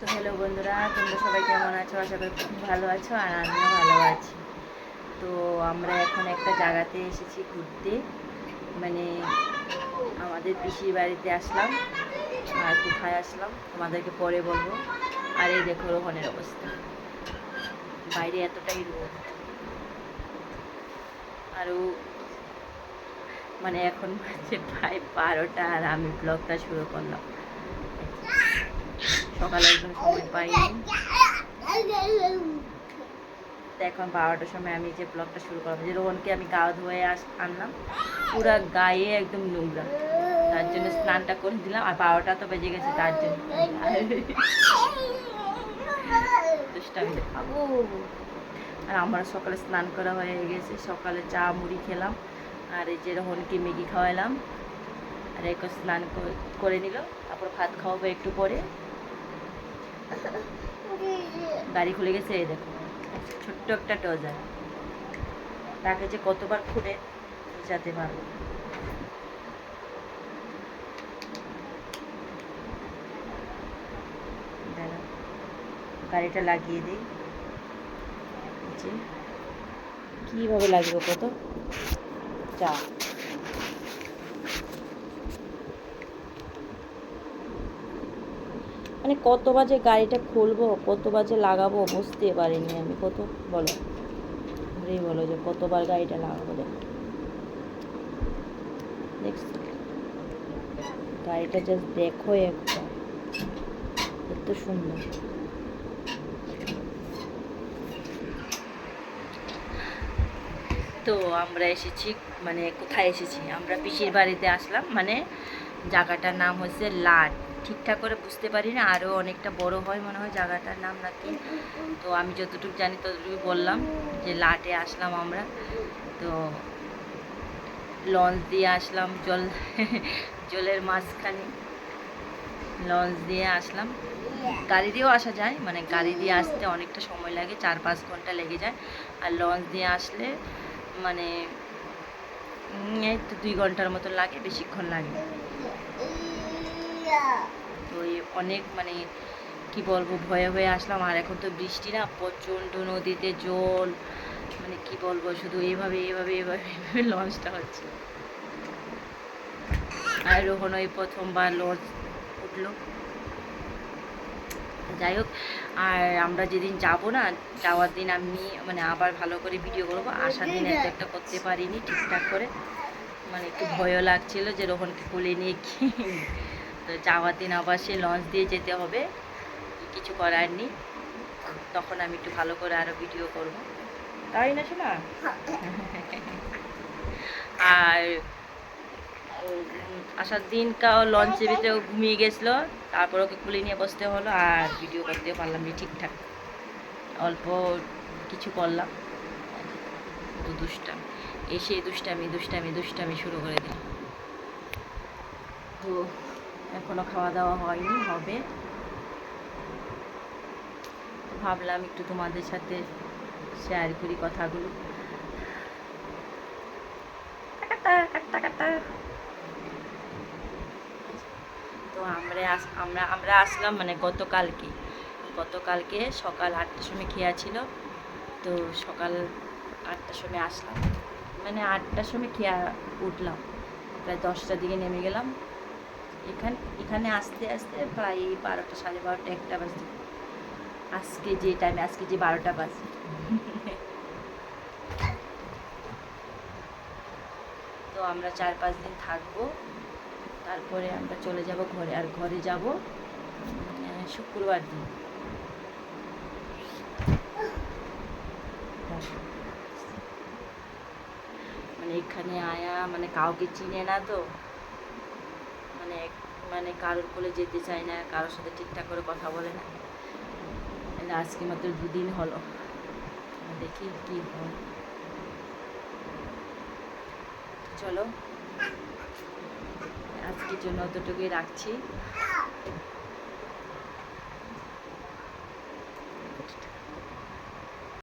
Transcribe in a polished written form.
তো হ্যালো বন্ধুরা, তোমরা সবাই কেমন আছো? আশা করি খুব ভালো আছো আর আমিও ভালো আছি। তো আমরা এখন একটা জায়গাতে এসেছি ঘুরতে, মানে আমাদের পিসির বাড়িতে আসলাম। আর কোথায় আসলাম তোমাদেরকে পরে বলবো। আর এই দেখো রোহনের অবস্থা, বাইরে এতটাই রোদ। আরও মানে এখন বাজে প্রায় 12টা আর আমি ব্লগটা শুরু করলাম। সকালে একদম সময় পাইনি, এখন 12টার সময় আমি যে ব্লগটা শুরু করলাম। যে রোহনকে আমি গা ধুয়ে আনলাম, পুরা গায়ে একদম নোংরা, তার জন্য স্নানটা করে দিলাম। আর 12টা তো বেজে গেছে, তার জন্য আর আমার সকালে স্নান করা হয়ে গেছে। সকালে চা মুড়ি খেলাম, আর এই যে রোহনকে ম্যাগি খাওয়ালাম। আর একটু স্নান করে নিল, তারপর ভাত খাওয়াবো একটু পরে। গাড়ি খুলে গেছে, এই দেখো ছোট্ট একটা টজার, তাকে যে কতবার খুলে যেতে পারবো। গাড়িটা লাগিয়ে দিই, কীভাবে লাগবে কত চা। মানে কত বাজে গাড়িটা খুলবো, কত বাজে লাগাবো বুঝতে পারিনি আমি। কত বলো, ঘুরেই বলো যে কতবার গাড়িটা লাগাবো। দেখো গাড়িটা জাস্ট দেখো একটা, এত সুন্দর। তো আমরা এসেছি, মানে কোথায় এসেছি, আমরা পিসির বাড়িতে আসলাম। মানে জায়গাটার নাম হচ্ছে লাট, ঠিকঠাক করে বুঝতে পারি না, আরও অনেকটা বড় হয় মনে হয় জায়গাটার নাম নাকি। তো আমি যতটুকু জানি ততটুকু বললাম, যে লাটে আসলাম আমরা। তো লঞ্চ দিয়ে আসলাম, জলের মাঝখানে লঞ্চ দিয়ে আসলাম। গাড়ি দিয়েও আসা যায়, মানে গাড়ি দিয়ে আসতে অনেকটা সময় লাগে, 4-5 ঘন্টা লেগে যায়। আর লঞ্চ দিয়ে আসলে মানে এই তো 2 ঘন্টার মতো লাগে, বেশিক্ষণ লাগে। তো অনেক মানে কি বলবো, ভয়ে ভয়ে আসলাম। আর এখন তো বৃষ্টি না, প্রচণ্ড নদীতে জল, মানে কি বলবো, শুধু এভাবে এভাবে এভাবে লঞ্চটা হচ্ছে। আর রোহন ওই প্রথমবার লঞ্চ উঠলো। যাই হোক, আর আমরা যেদিন যাব না, যাওয়ার দিন আমি মানে আবার ভালো করে ভিডিও করবো। আসার দিন এত একটা করতে পারিনি ঠিকঠাক করে, মানে একটু ভয়ও লাগছিল যে রোহনকে কোলে নিয়ে কি। তো যাওয়ার দিন আবার সে লঞ্চ দিয়ে যেতে হবে, কিছু করার নেই। তখন আমি একটু ভালো করে আরও ভিডিও করব, তাই না শোনা? আর আসার দিন লঞ্চের ভিতরে ঘুমিয়ে গেছিলো, তারপর ওকে খুলে নিয়ে বসতে হলো, আর ভিডিও করতেও পারলাম না ঠিকঠাক, অল্প কিছু করলাম। দুষ্টামি, এসে দুষ্টামি দুষ্টামি দুষ্টামি শুরু করে দিল। তো এখনও খাওয়া দাওয়া হয়নি, হবে। ভাবলাম একটু তোমাদের সাথে শেয়ার করি কথাগুলো। তো আমরা আসলাম মানে গতকালকে সকাল 8টার সময় খেয়েছিল। তো সকাল 8টার সময় আসলাম, মানে 8টার সময় খেয়ে উঠলাম, প্রায় 10টার দিকে নেমে গেলাম। এখানে আসতে আসতে প্রায় 12টা, 12:30, 1টা বাজে। আজকে যে 12টা বাজে। তো আমরা 4-5 দিন থাকবো, তারপরে আমরা চলে যাব ঘরে। আর ঘরে যাব শুক্রবার দিন। মানে এখানে আয়া মানে কাউকে চিনে না, তো মানে মানে কারোর কোলে যেতে চায় না, কারোর সাথে ঠিকঠাক করে কথা বলে না। আজকে মাত্র 2 দিন হলো, দেখি কি হয়। চলো আজকের জন্য অতটুকুই রাখছি।